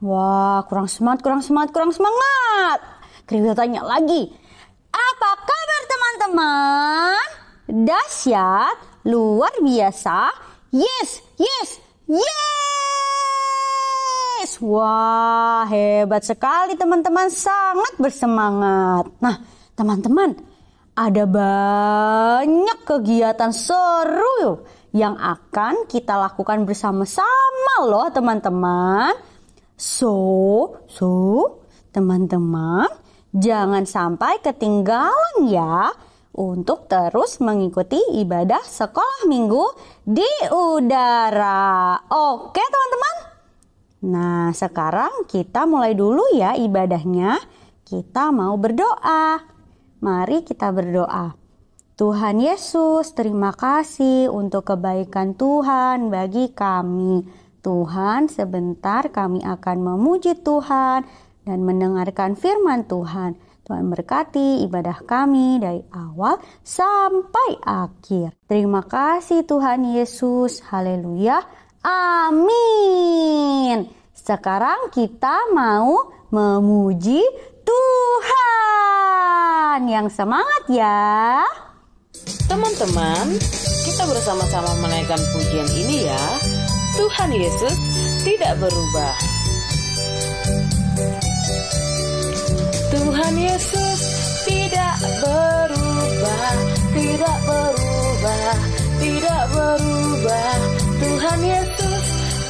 Wah, kurang semangat, kurang semangat, kurang semangat. Kita tanya lagi. Apa kabar teman-teman? Dahsyat, luar biasa. Yes, yes, yes. Wah, hebat sekali teman-teman. Sangat bersemangat. Nah, teman-teman, ada banyak kegiatan seru yang akan kita lakukan bersama-sama loh teman-teman. So, teman-teman, jangan sampai ketinggalan ya untuk terus mengikuti ibadah sekolah minggu di udara. Oke teman-teman? Nah, sekarang kita mulai dulu ya ibadahnya. Kita mau berdoa. Mari kita berdoa. Tuhan Yesus, terima kasih untuk kebaikan Tuhan bagi kami. Tuhan, sebentar kami akan memuji Tuhan dan mendengarkan firman Tuhan. Tuhan berkati ibadah kami dari awal sampai akhir. Terima kasih Tuhan Yesus. Haleluya. Amin. Sekarang kita mau memuji Tuhan. Yang semangat ya. Teman-teman, kita bersama-sama menaikkan pujian ini ya. Tuhan Yesus tidak berubah. Tuhan Yesus tidak berubah, tidak berubah, tidak berubah. Tuhan Yesus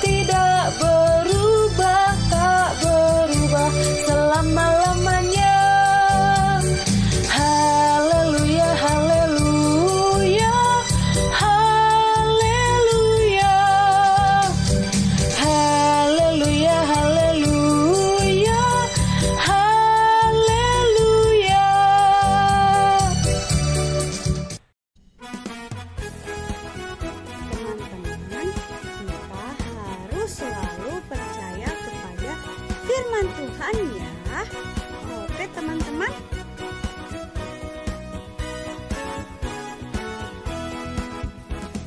tidak berubah, tak berubah selama-lamanya. Haleluya, haleluya, haleluya, haleluya, haleluya, haleluya. Teman-teman, kita harus selalu percaya kepada firman Tuhan ya. Oke teman-teman.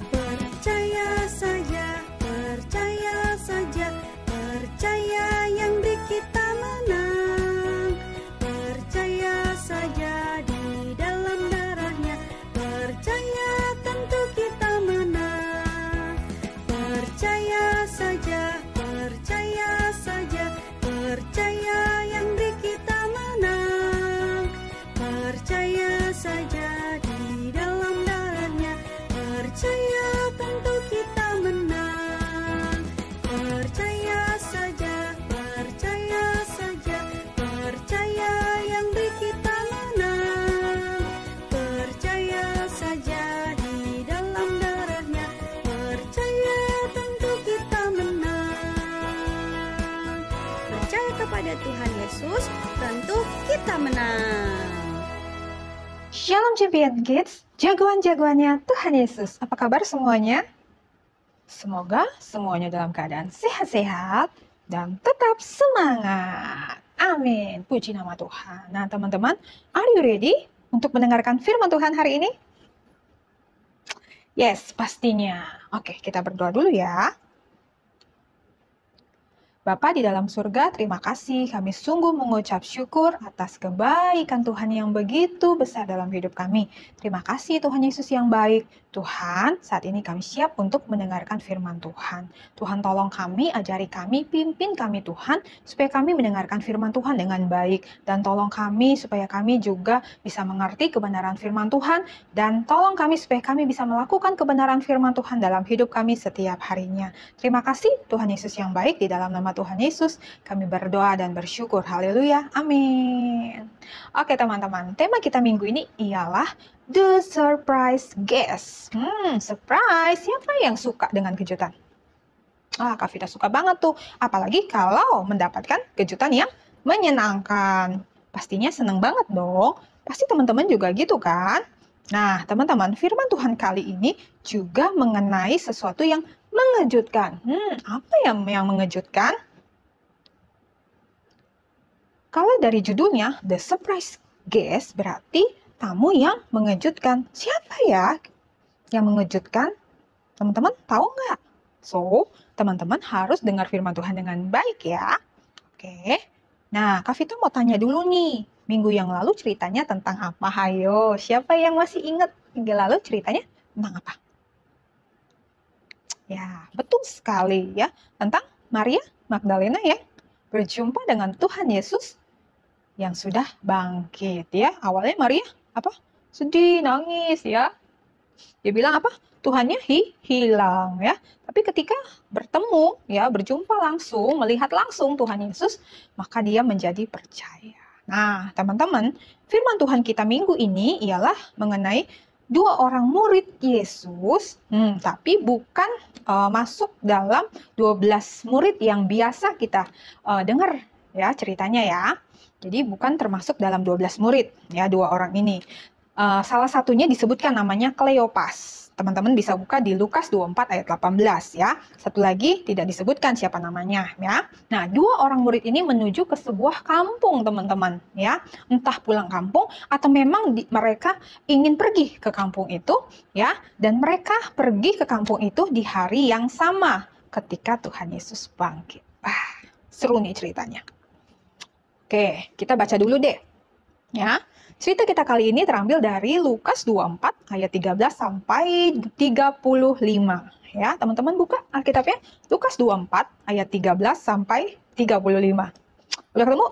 Percaya saja, percaya saja, percaya yang beri kita menang. Percaya saja di dalam darahnya, percaya tentu kita menang. Percaya saja, percaya saja, percaya yang beri kita menang. Percaya saja di dalam darahnya, percaya tentu kita menang. Percaya saja, percaya saja, percaya yang beri kita menang. Percaya saja di dalam darahnya, percaya tentu kita menang. Percaya kepada Tuhan Yesus, tentu kita menang. Shalom Champion Kids, jagoan-jagoannya Tuhan Yesus. Apa kabar semuanya? Semoga semuanya dalam keadaan sehat-sehat dan tetap semangat. Amin. Puji nama Tuhan. Nah teman-teman, are you ready untuk mendengarkan firman Tuhan hari ini? Yes, pastinya. Oke, kita berdoa dulu ya. Bapa di dalam surga, terima kasih. Kami sungguh mengucap syukur atas kebaikan Tuhan yang begitu besar dalam hidup kami. Terima kasih Tuhan Yesus yang baik. Tuhan, saat ini kami siap untuk mendengarkan firman Tuhan. Tuhan tolong kami, ajari kami, pimpin kami Tuhan, supaya kami mendengarkan firman Tuhan dengan baik. Dan tolong kami supaya kami juga bisa mengerti kebenaran firman Tuhan. Dan tolong kami supaya kami bisa melakukan kebenaran firman Tuhan dalam hidup kami setiap harinya. Terima kasih Tuhan Yesus yang baik, di dalam nama Tuhan Yesus kami berdoa dan bersyukur. Haleluya, amin. Oke teman-teman, tema kita minggu ini ialah The Surprise Guest. Surprise, siapa yang suka dengan kejutan? Kak Vita suka banget tuh, apalagi kalau mendapatkan kejutan yang menyenangkan. Pastinya seneng banget dong, pasti teman-teman juga gitu kan? Nah teman-teman, firman Tuhan kali ini juga mengenai sesuatu yang mengejutkan. Apa yang mengejutkan? Kalau dari judulnya, The Surprise Guest, berarti tamu yang mengejutkan. Siapa ya yang mengejutkan? Teman-teman tahu nggak? So, teman-teman harus dengar firman Tuhan dengan baik ya. Oke. Nah, Kak Vita mau tanya dulu nih. Minggu yang lalu ceritanya tentang apa? Hayo, siapa yang masih ingat minggu lalu ceritanya tentang apa? Ya, betul sekali ya. Tentang Maria Magdalena yang berjumpa dengan Tuhan Yesus yang sudah bangkit ya. Awalnya Maria apa? Sedih, nangis ya. Dia bilang apa? Tuhannya hilang ya. Tapi ketika bertemu ya, berjumpa langsung, melihat langsung Tuhan Yesus, maka dia menjadi percaya. Nah, teman-teman, firman Tuhan kita minggu ini ialah mengenai dua orang murid Yesus, tapi bukan masuk dalam 12 murid yang biasa kita dengar ya ceritanya ya. Jadi bukan termasuk dalam 12 murid ya dua orang ini. Salah satunya disebutkan namanya Kleopas. Teman-teman bisa buka di Lukas 24 ayat 18 ya. Satu lagi tidak disebutkan siapa namanya ya. Nah, dua orang murid ini menuju ke sebuah kampung teman-teman ya. Entah pulang kampung atau memang mereka ingin pergi ke kampung itu ya. Dan mereka pergi ke kampung itu di hari yang sama ketika Tuhan Yesus bangkit. Wah, seru nih ceritanya. Oke, kita baca dulu deh ya. Cerita kita kali ini terambil dari Lukas 24 ayat 13 sampai 35 ya. Teman-teman buka Alkitabnya Lukas 24 ayat 13 sampai 35. Udah ketemu?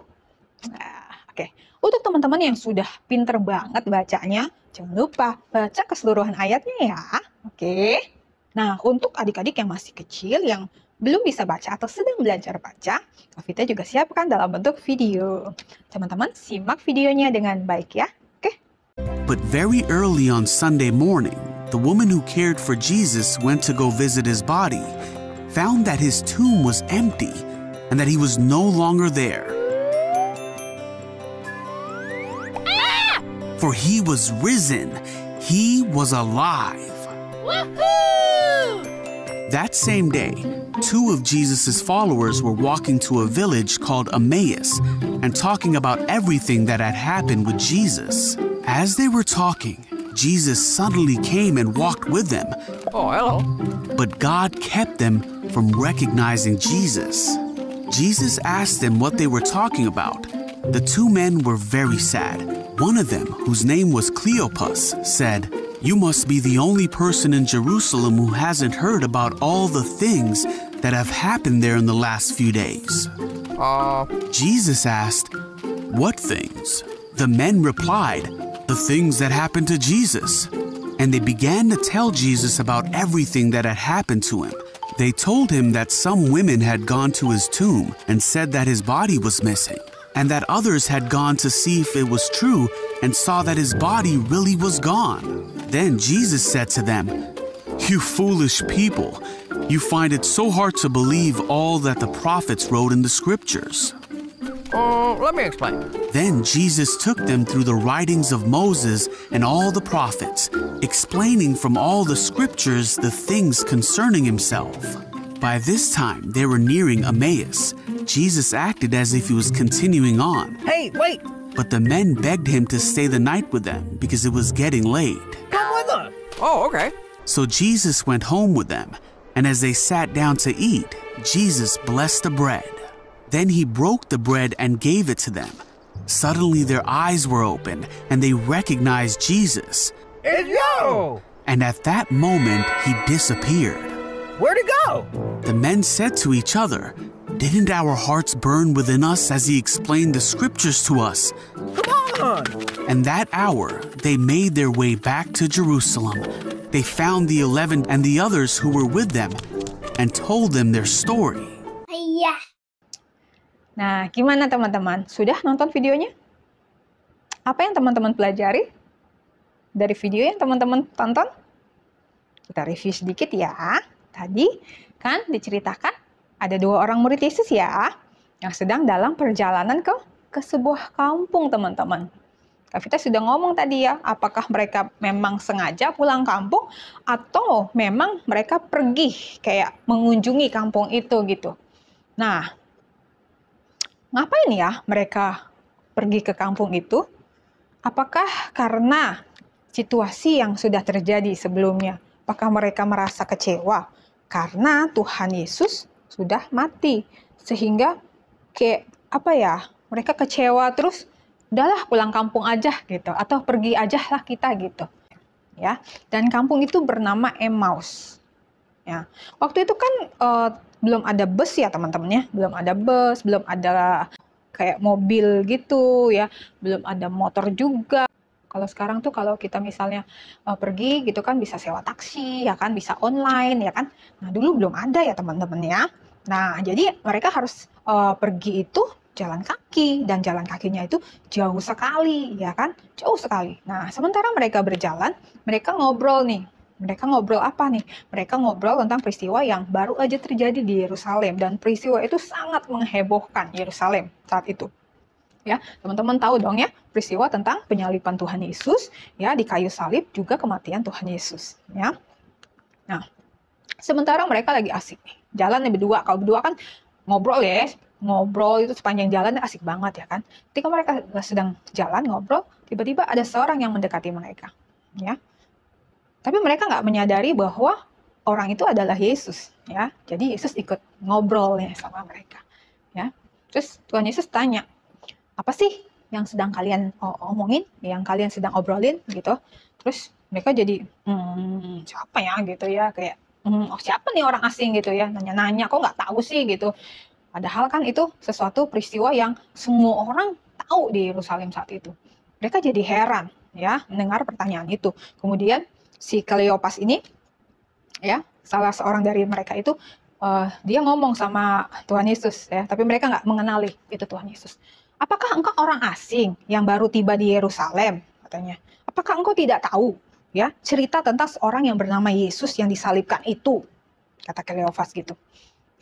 Nah, oke. Untuk teman-teman yang sudah pinter banget bacanya, jangan lupa baca keseluruhan ayatnya ya. Oke. Nah, untuk adik-adik yang masih kecil yang belum bisa baca atau sedang belajar baca, Kak Vita juga siapkan dalam bentuk video. Teman-teman, simak videonya dengan baik ya. Oke? But very early on Sunday morning, the woman who cared for Jesus went to go visit his body, found that his tomb was empty and that he was no longer there. For he was risen. He was alive. That same day, two of Jesus' followers were walking to a village called Emmaus and talking about everything that had happened with Jesus. As they were talking, Jesus suddenly came and walked with them. Oh, hello. But God kept them from recognizing Jesus. Jesus asked them what they were talking about. The two men were very sad. One of them, whose name was Cleopas, said, "You must be the only person in Jerusalem who hasn't heard about all the things that have happened there in the last few days." Jesus asked, "What things?" The men replied, "The things that happened to Jesus." And they began to tell Jesus about everything that had happened to him. They told him that some women had gone to his tomb and said that his body was missing, and that others had gone to see if it was true and saw that his body really was gone. Then Jesus said to them, "You foolish people, you find it so hard to believe all that the prophets wrote in the scriptures." Let me explain. Then Jesus took them through the writings of Moses and all the prophets, explaining from all the scriptures the things concerning himself. By this time, they were nearing Emmaus. Jesus acted as if he was continuing on. Hey, wait! But the men begged him to stay the night with them because it was getting late. Come with us! Oh, okay. So Jesus went home with them, and as they sat down to eat, Jesus blessed the bread. Then he broke the bread and gave it to them. Suddenly their eyes were opened, and they recognized Jesus. It's you! And at that moment, he disappeared. Where'd he go? The men said to each other, "Didn't our hearts burn within us as he explained the scriptures to us?" Come on! And that hour, they made their way back to Jerusalem. They found the 11 and the others who were with them and told them their story. Nah, gimana teman-teman? Sudah nonton videonya? Apa yang teman-teman pelajari dari video yang teman-teman tonton? Kita review sedikit ya. Tadi kan diceritakan ada dua orang murid Yesus ya yang sedang dalam perjalanan ke sebuah kampung teman-teman. Kak Vita sudah ngomong tadi ya, apakah mereka memang sengaja pulang kampung atau memang mereka pergi kayak mengunjungi kampung itu gitu. Nah, ngapain ya mereka pergi ke kampung itu? Apakah karena situasi yang sudah terjadi sebelumnya? Apakah mereka merasa kecewa karena Tuhan Yesus sudah mati? Sehingga kayak mereka kecewa terus udahlah pulang kampung aja gitu atau pergi aja lah kita gitu. Ya. Dan kampung itu bernama Emmaus. Ya. Waktu itu kan belum ada bus ya teman-teman ya, belum ada bus, belum ada kayak mobil gitu ya, belum ada motor juga. Kalau sekarang tuh kalau kita misalnya pergi gitu kan bisa sewa taksi ya kan, bisa online ya kan. Nah dulu belum ada ya teman-teman ya. Nah jadi mereka harus pergi itu jalan kaki, dan jalan kakinya itu jauh sekali ya kan, jauh sekali. Nah sementara mereka berjalan, mereka ngobrol nih. Mereka ngobrol apa nih? Mereka ngobrol tentang peristiwa yang baru aja terjadi di Yerusalem, dan peristiwa itu sangat menghebohkan Yerusalem saat itu. Ya, teman-teman tahu dong ya, peristiwa tentang penyaliban Tuhan Yesus ya di kayu salib, juga kematian Tuhan Yesus ya. Nah, sementara mereka lagi asik nih, jalan nih berdua. Kalau berdua kan ngobrol ya, ngobrol itu sepanjang jalan asik banget ya kan. Ketika mereka sedang jalan ngobrol, tiba-tiba ada seorang yang mendekati mereka ya. Tapi mereka nggak menyadari bahwa orang itu adalah Yesus ya. Jadi Yesus ikut ngobrol ya sama mereka ya. Terus Tuhan Yesus tanya, apa sih yang sedang kalian omongin, yang kalian sedang obrolin gitu. Terus mereka jadi siapa ya gitu ya, kayak siapa nih orang asing gitu ya, nanya-nanya kok nggak tahu sih gitu. Padahal kan itu sesuatu peristiwa yang semua orang tahu di Yerusalem saat itu. Mereka jadi heran ya mendengar pertanyaan itu. Kemudian si Kleopas ini ya, salah seorang dari mereka itu dia ngomong sama Tuhan Yesus ya, tapi mereka nggak mengenali itu Tuhan Yesus. Apakah engkau orang asing yang baru tiba di Yerusalem, katanya. Apakah engkau tidak tahu ya cerita tentang seorang yang bernama Yesus yang disalibkan itu, kata Kleopas gitu.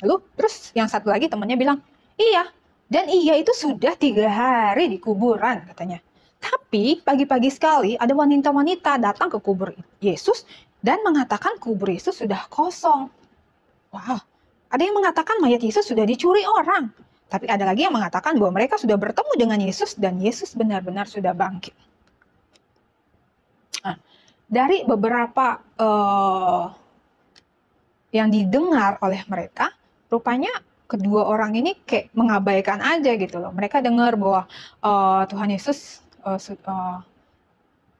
Lalu terus yang satu lagi temannya bilang, iya, dan iya itu sudah 3 hari di kuburan, katanya. Tapi pagi-pagi sekali ada wanita-wanita datang ke kubur Yesus dan mengatakan kubur Yesus sudah kosong. Wah, ada yang mengatakan mayat Yesus sudah dicuri orang. Tapi ada lagi yang mengatakan bahwa mereka sudah bertemu dengan Yesus dan Yesus benar-benar sudah bangkit. Nah, dari beberapa yang didengar oleh mereka, rupanya kedua orang ini kayak mengabaikan aja gitu loh. Mereka dengar bahwa Tuhan Yesus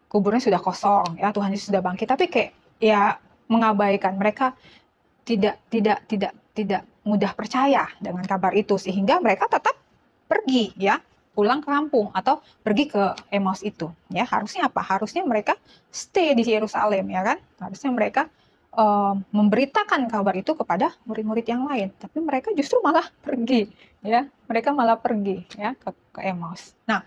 kuburnya sudah kosong ya, Tuhan Yesus sudah bangkit, tapi kayak ya mengabaikan. Mereka tidak mudah percaya dengan kabar itu, sehingga mereka tetap pergi ya, pulang ke kampung atau pergi ke Emmaus itu ya. Harusnya apa? Harusnya mereka stay di Yerusalem ya kan. Harusnya mereka memberitakan kabar itu kepada murid-murid yang lain, tapi mereka justru malah pergi ya. Mereka malah pergi ya ke Emmaus. Nah,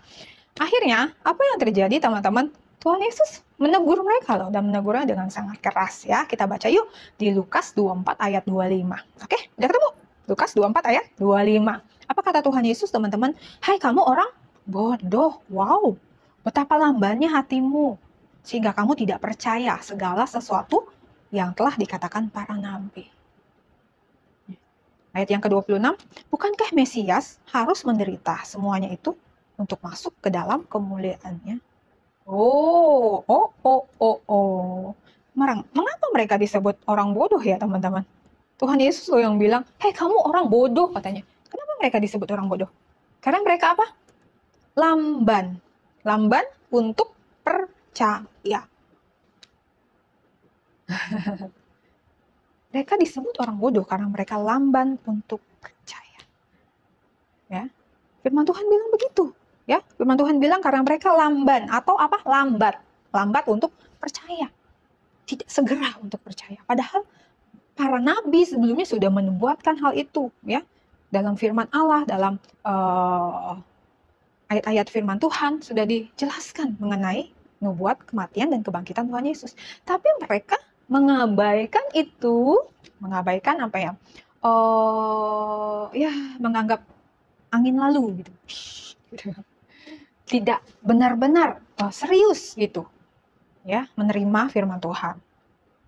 akhirnya apa yang terjadi teman-teman? Tuhan Yesus menegur mereka loh, dan menegurnya dengan sangat keras ya. Kita baca yuk di Lukas 24 ayat 25. Oke, udah ketemu? Lukas 24 ayat 25. Apa kata Tuhan Yesus teman-teman? Hai kamu orang bodoh, wow, betapa lambannya hatimu, sehingga kamu tidak percaya segala sesuatu yang telah dikatakan para nabi. Ayat yang ke-26, bukankah Mesias harus menderita semuanya itu untuk masuk ke dalam kemuliaannya? Mengapa mereka disebut orang bodoh ya teman-teman? Tuhan Yesus loh yang bilang, hei kamu orang bodoh, katanya. Kenapa mereka disebut orang bodoh? Karena mereka apa? Lamban. Lamban untuk percaya. Mereka disebut orang bodoh karena mereka lamban untuk percaya. Ya, firman Tuhan bilang begitu. Ya, firman Tuhan bilang karena mereka lamban atau apa? Lambat untuk percaya. Tidak segera untuk percaya. Padahal para nabi sebelumnya sudah menubuatkan hal itu, ya. Dalam firman Allah, dalam ayat-ayat firman Tuhan sudah dijelaskan mengenai nubuat kematian dan kebangkitan Tuhan Yesus. Tapi mereka mengabaikan itu, mengabaikan apa ya? Menganggap angin lalu gitu. Tidak benar-benar serius gitu ya menerima firman Tuhan.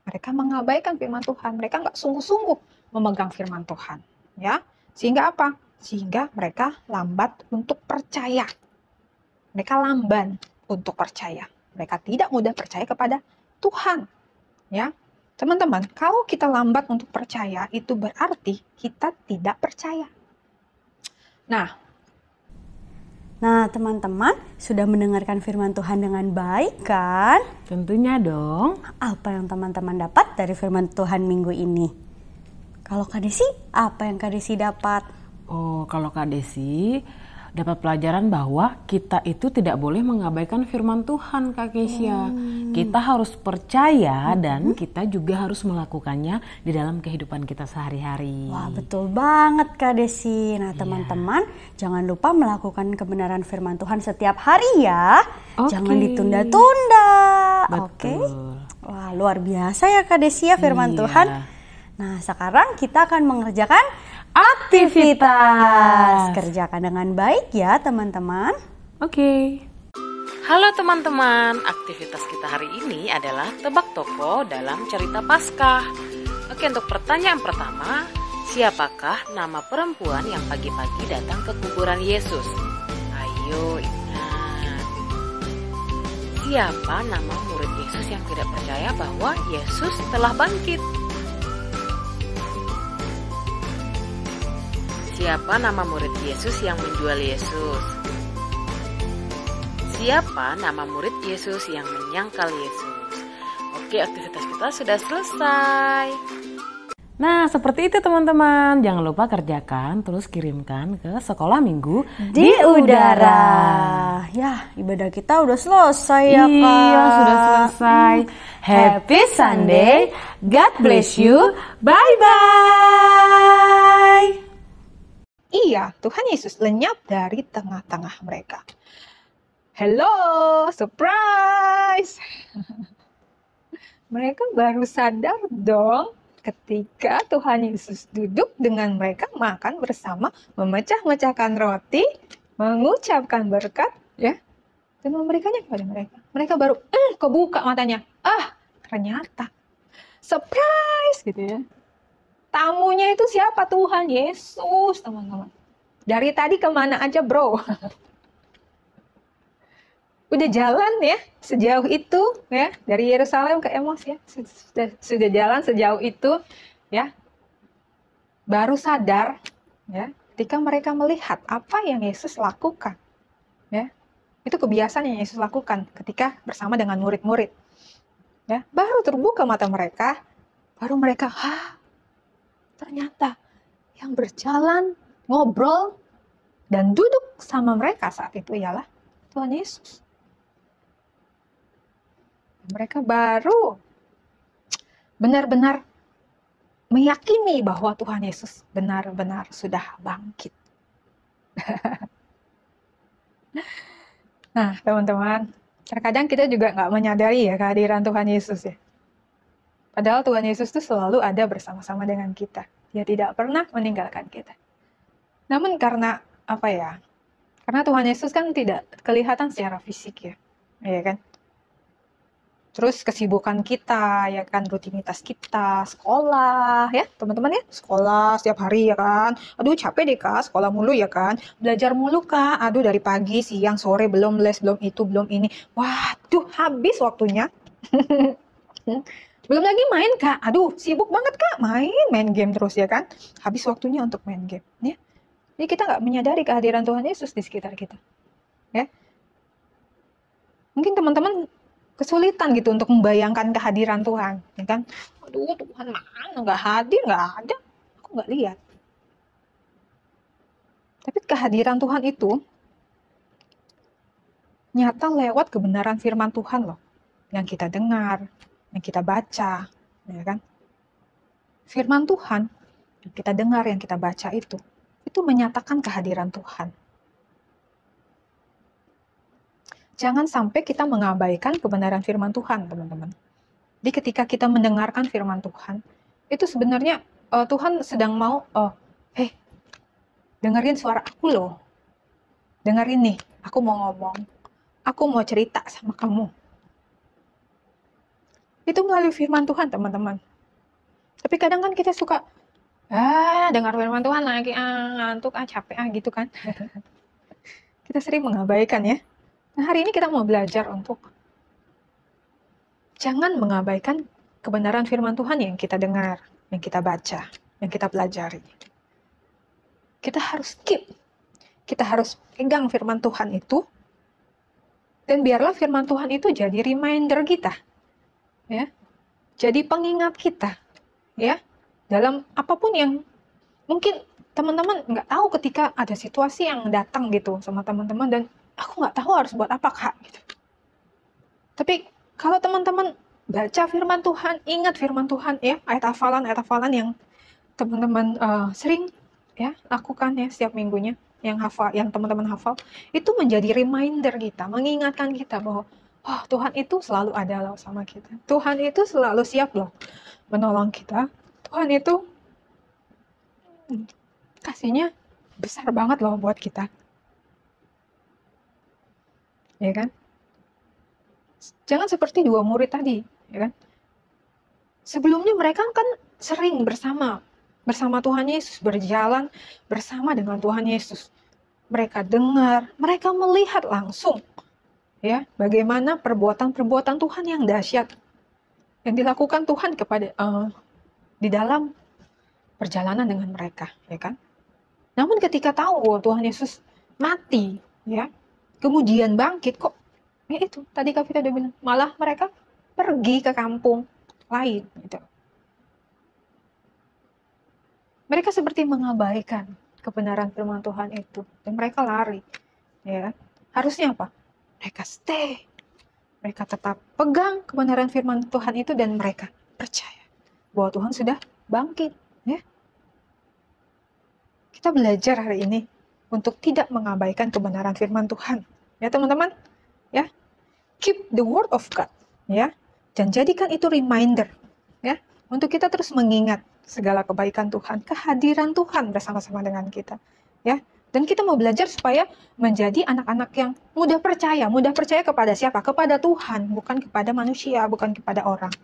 Mereka mengabaikan firman Tuhan, mereka nggak sungguh-sungguh memegang firman Tuhan ya, sehingga apa? Sehingga mereka lambat untuk percaya. Mereka lamban untuk percaya, mereka tidak mudah percaya kepada Tuhan ya. Teman-teman, kalau kita lambat untuk percaya itu berarti kita tidak percaya. Nah, Nah, teman-teman sudah mendengarkan firman Tuhan dengan baik kan? Tentunya dong. Apa yang teman-teman dapat dari firman Tuhan minggu ini? Kalau Kak Desi, apa yang Kak Desi dapat? Oh, kalau Kak Desi dapat pelajaran bahwa kita itu tidak boleh mengabaikan firman Tuhan, Kak Kesia. Kita harus percaya dan kita juga harus melakukannya di dalam kehidupan kita sehari-hari. Wah, betul banget Kak Desi. Nah, teman-teman jangan lupa melakukan kebenaran firman Tuhan setiap hari ya. Oke. Jangan ditunda-tunda. Oke. Betul. Wah, luar biasa ya Kak Desi ya firman Iya. Tuhan. Nah, sekarang kita akan mengerjakan aktivitas. Kerjakan dengan baik ya teman-teman. Oke. Halo teman-teman, aktivitas kita hari ini adalah tebak toko dalam cerita Paskah. Oke, untuk pertanyaan pertama, siapakah nama perempuan yang pagi-pagi datang ke kuburan Yesus? Ayo ingat. Siapa nama murid Yesus yang tidak percaya bahwa Yesus telah bangkit? Siapa nama murid Yesus yang menjual Yesus? Siapa nama murid Yesus yang menyangkal Yesus? Oke, aktivitas kita sudah selesai. Nah, seperti itu teman-teman. Jangan lupa kerjakan, terus kirimkan ke sekolah minggu Di udara. Ya, ibadah kita udah selesai ya Kak. Iya, sudah selesai. Happy Sunday. God bless you. Bye-bye. Iya, Tuhan Yesus lenyap dari tengah-tengah mereka. Hello, surprise! Mereka baru sadar dong ketika Tuhan Yesus duduk dengan mereka makan bersama, memecah-mecahkan roti, mengucapkan berkat, ya, dan memberikannya kepada mereka. Mereka baru kebuka matanya. Ternyata surprise gitu ya. Tamunya itu siapa? Tuhan Yesus, teman-teman. Dari tadi kemana aja, bro? Udah jalan ya, sejauh itu ya, dari Yerusalem ke Emmaus ya, sudah jalan sejauh itu ya. Baru sadar ya, ketika mereka melihat apa yang Yesus lakukan. Ya. Itu kebiasaan yang Yesus lakukan ketika bersama dengan murid-murid. Ya, baru terbuka mata mereka, baru mereka, ternyata yang berjalan, ngobrol, dan duduk sama mereka saat itu ialah Tuhan Yesus. Mereka baru benar-benar meyakini bahwa Tuhan Yesus benar-benar sudah bangkit. Nah, teman-teman, terkadang kita juga nggak menyadari ya kehadiran Tuhan Yesus ya. Padahal Tuhan Yesus itu selalu ada bersama-sama dengan kita. Dia tidak pernah meninggalkan kita. Namun karena apa ya? Karena Tuhan Yesus kan tidak kelihatan secara fisik ya. Ya kan? Terus kesibukan kita, ya kan, rutinitas kita, sekolah, ya teman-teman ya, sekolah setiap hari ya kan. Aduh capek deh Kak, sekolah mulu ya kan. Belajar mulu Kak, aduh dari pagi, siang, sore, belum les, belum itu, belum ini. Waduh habis waktunya. Belum lagi main Kak, aduh sibuk banget Kak, main game terus ya kan. Habis waktunya untuk main game. Ya. Jadi kita nggak menyadari kehadiran Tuhan Yesus di sekitar kita. Ya. Mungkin teman-teman kesulitan gitu untuk membayangkan kehadiran Tuhan, ya kan? Aduh, Tuhan mana? Nggak hadir, nggak ada. Aku nggak lihat. Tapi kehadiran Tuhan itu nyata lewat kebenaran firman Tuhan loh, yang kita dengar, yang kita baca, ya kan? Firman Tuhan yang kita dengar, yang kita baca itu menyatakan kehadiran Tuhan. Jangan sampai kita mengabaikan kebenaran firman Tuhan, teman-teman. Jadi ketika kita mendengarkan firman Tuhan, itu sebenarnya Tuhan sedang mau, dengerin suara aku loh. Dengerin nih, aku mau ngomong. Aku mau cerita sama kamu. Itu melalui firman Tuhan, teman-teman. Tapi kadang kan kita suka, dengar firman Tuhan lagi, ngantuk, capek, gitu kan. Kita sering mengabaikan ya. Nah, hari ini kita mau belajar untuk jangan mengabaikan kebenaran firman Tuhan yang kita dengar, yang kita baca, yang kita pelajari. Kita harus keep. kita harus pegang firman Tuhan itu, dan biarlah firman Tuhan itu jadi reminder kita, ya, jadi pengingat kita, ya, dalam apapun yang mungkin teman-teman nggak tahu ketika ada situasi yang datang gitu sama teman-teman, dan aku nggak tahu harus buat apa, Kak, gitu. Tapi kalau teman-teman baca firman Tuhan, ingat firman Tuhan, ya, ayat-hafalan yang teman-teman sering ya lakukan ya setiap minggunya, yang teman-teman hafal, itu menjadi reminder kita, mengingatkan kita bahwa oh, Tuhan itu selalu ada loh sama kita. Tuhan itu selalu siap loh menolong kita. Tuhan itu kasihnya besar banget loh buat kita. Ya kan? Jangan seperti dua murid tadi, ya kan? Sebelumnya mereka kan sering bersama Tuhan Yesus, berjalan bersama dengan Tuhan Yesus. Mereka dengar, mereka melihat langsung, ya, bagaimana perbuatan-perbuatan Tuhan yang dahsyat yang dilakukan Tuhan kepada di dalam perjalanan dengan mereka, ya kan? Namun ketika tahu Tuhan Yesus mati, ya, kemudian bangkit, kok ya itu tadi Kak Vita udah bilang, malah mereka pergi ke kampung lain, gitu. Mereka seperti mengabaikan kebenaran firman Tuhan itu, dan mereka lari, ya. Harusnya apa? Mereka stay, mereka tetap pegang kebenaran firman Tuhan itu, dan mereka percaya bahwa Tuhan sudah bangkit, ya. Kita belajar hari ini untuk tidak mengabaikan kebenaran firman Tuhan, ya teman-teman, ya. Keep the word of God, ya, dan jadikan itu reminder, ya, untuk kita terus mengingat segala kebaikan Tuhan, kehadiran Tuhan bersama-sama dengan kita, ya. Dan kita mau belajar supaya menjadi anak-anak yang mudah percaya kepada siapa? Kepada Tuhan, bukan kepada manusia, bukan kepada orang.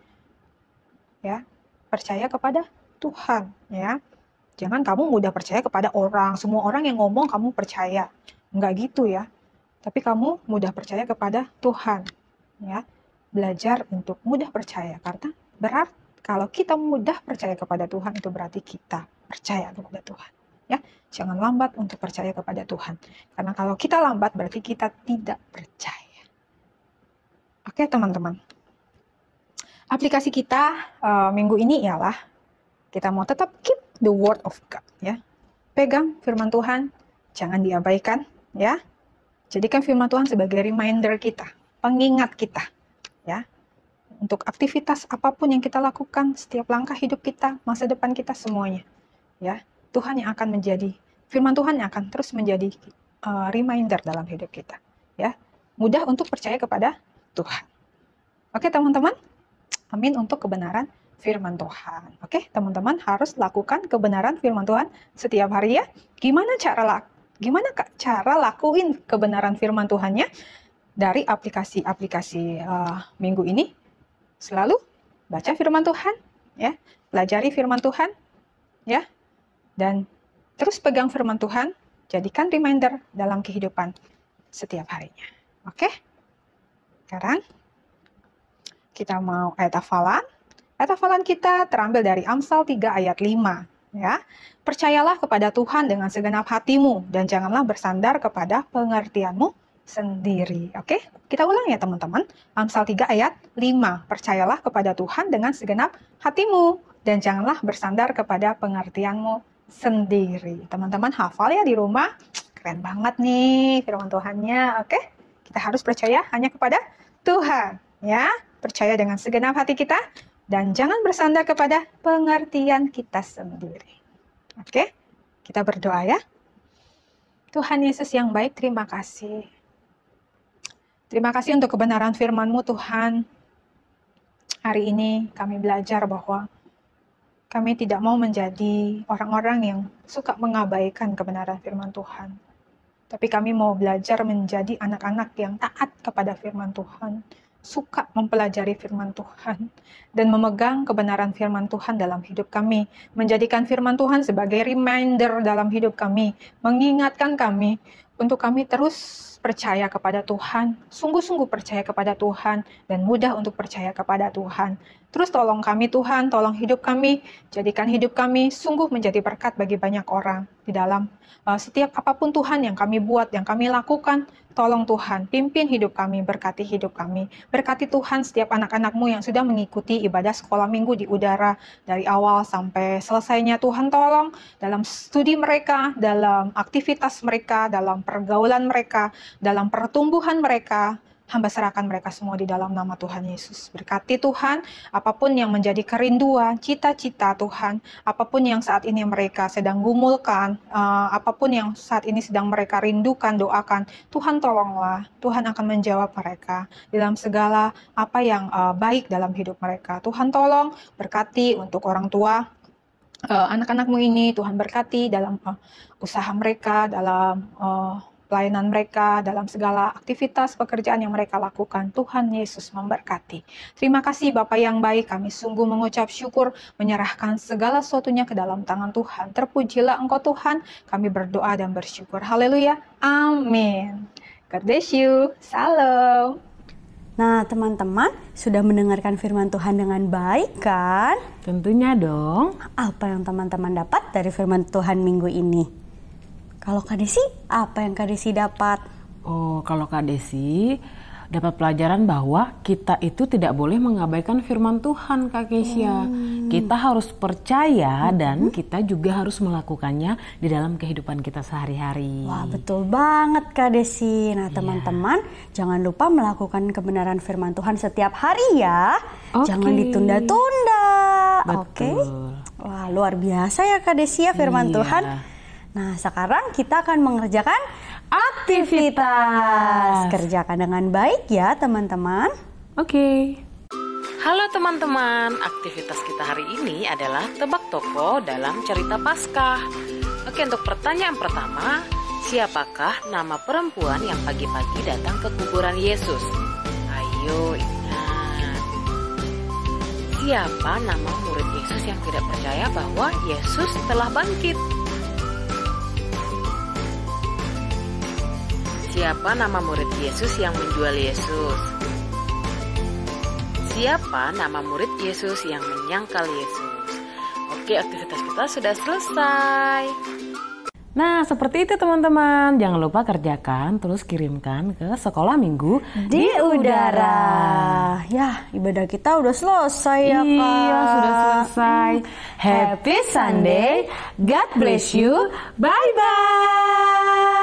Ya, percaya kepada Tuhan, ya. Jangan kamu mudah percaya kepada orang, semua orang yang ngomong kamu percaya. Enggak gitu, ya. Tapi kamu mudah percaya kepada Tuhan, ya. Belajar untuk mudah percaya, karena berarti kalau kita mudah percaya kepada Tuhan, itu berarti kita percaya kepada Tuhan. Ya, jangan lambat untuk percaya kepada Tuhan. Karena kalau kita lambat, berarti kita tidak percaya. Oke, teman-teman. Aplikasi kita minggu ini ialah kita mau tetap keep the word of God. Ya, pegang firman Tuhan, jangan diabaikan. Ya, jadikan firman Tuhan sebagai reminder kita, pengingat kita. Ya. Untuk aktivitas apapun yang kita lakukan, setiap langkah hidup kita, masa depan kita, semuanya, ya, Tuhan yang akan menjadi, firman Tuhan yang akan terus menjadi reminder dalam hidup kita, ya, mudah untuk percaya kepada Tuhan. Oke teman-teman, amin untuk kebenaran firman Tuhan. Oke, teman-teman harus lakukan kebenaran firman Tuhan setiap hari, ya. Gimana cara lakuin kebenaran firman Tuhannya? Dari aplikasi minggu ini, selalu baca firman Tuhan, ya, pelajari firman Tuhan, ya, dan terus pegang firman Tuhan, jadikan reminder dalam kehidupan setiap harinya. Oke? Sekarang kita mau ayat hafalan. Ayat hafalan kita terambil dari Amsal 3 ayat 5, ya. Percayalah kepada Tuhan dengan segenap hatimu, dan janganlah bersandar kepada pengertianmu sendiri. Oke, kita ulang ya teman-teman. Amsal 3 ayat 5. Percayalah kepada Tuhan dengan segenap hatimu, dan janganlah bersandar kepada pengertianmu sendiri. Teman-teman hafal ya di rumah. Keren banget nih firman Tuhannya. Oke, kita harus percaya hanya kepada Tuhan, ya. Percaya dengan segenap hati kita, dan jangan bersandar kepada pengertian kita sendiri. Oke, kita berdoa ya. Tuhan Yesus yang baik, terima kasih. Terima kasih untuk kebenaran firman-Mu, Tuhan. Hari ini kami belajar bahwa kami tidak mau menjadi orang-orang yang suka mengabaikan kebenaran firman Tuhan. Tapi kami mau belajar menjadi anak-anak yang taat kepada firman Tuhan, suka mempelajari firman Tuhan, dan memegang kebenaran firman Tuhan dalam hidup kami, menjadikan firman Tuhan sebagai reminder dalam hidup kami, mengingatkan kami untuk kami terus percaya kepada Tuhan, sungguh-sungguh percaya kepada Tuhan, dan mudah untuk percaya kepada Tuhan. Terus tolong kami Tuhan, tolong hidup kami, jadikan hidup kami sungguh menjadi berkat bagi banyak orang di dalam setiap apapun Tuhan yang kami buat, yang kami lakukan. Tolong Tuhan, pimpin hidup kami, berkati hidup kami. Berkati Tuhan setiap anak-anak-Mu yang sudah mengikuti ibadah sekolah minggu di udara dari awal sampai selesainya. Tuhan tolong dalam studi mereka, dalam aktivitas mereka, dalam pergaulan mereka, dalam pertumbuhan mereka. Hamba serahkan mereka semua di dalam nama Tuhan Yesus. Berkati Tuhan, apapun yang menjadi kerinduan, cita-cita Tuhan, apapun yang saat ini mereka sedang gumulkan, apapun yang saat ini sedang mereka rindukan, doakan, Tuhan tolonglah. Tuhan akan menjawab mereka dalam segala apa yang baik dalam hidup mereka. Tuhan tolong, berkati untuk orang tua, anak-anak-Mu ini, Tuhan berkati dalam usaha mereka, dalam pelayanan mereka, dalam segala aktivitas pekerjaan yang mereka lakukan. Tuhan Yesus memberkati. Terima kasih Bapa yang baik, kami sungguh mengucap syukur, menyerahkan segala sesuatunya ke dalam tangan Tuhan. Terpujilah Engkau Tuhan, kami berdoa dan bersyukur. Haleluya, amin. God bless you, salam. Nah, teman-teman sudah mendengarkan firman Tuhan dengan baik kan? Tentunya dong. Apa yang teman-teman dapat dari firman Tuhan minggu ini? Kalau Kak Desi, apa yang Kak Desi dapat? Oh, kalau Kak Desi dapat pelajaran bahwa kita itu tidak boleh mengabaikan firman Tuhan, Kak Kesia. Kita harus percaya dan kita juga harus melakukannya di dalam kehidupan kita sehari-hari. Wah, betul banget Kak Desi. Nah, teman-teman, jangan lupa melakukan kebenaran firman Tuhan setiap hari ya. Jangan ditunda-tunda. Oke. Wah, luar biasa ya Kak Desi ya firman Tuhan. Nah, sekarang kita akan mengerjakan aktivitas. Kerjakan dengan baik ya, teman-teman. Oke. Halo teman-teman, aktivitas kita hari ini adalah tebak tokoh dalam cerita Paskah. Oke, untuk pertanyaan pertama, siapakah nama perempuan yang pagi-pagi datang ke kuburan Yesus? Ayo ingat. Siapa nama murid Yesus yang tidak percaya bahwa Yesus telah bangkit? Siapa nama murid Yesus yang menjual Yesus? Siapa nama murid Yesus yang menyangkal Yesus? Oke, aktivitas kita sudah selesai. Nah, seperti itu teman-teman. Jangan lupa kerjakan, terus kirimkan ke sekolah minggu di udara. Ya, ibadah kita udah selesai ya Kak. Iya, sudah selesai. Happy Sunday. God bless you. Bye-bye.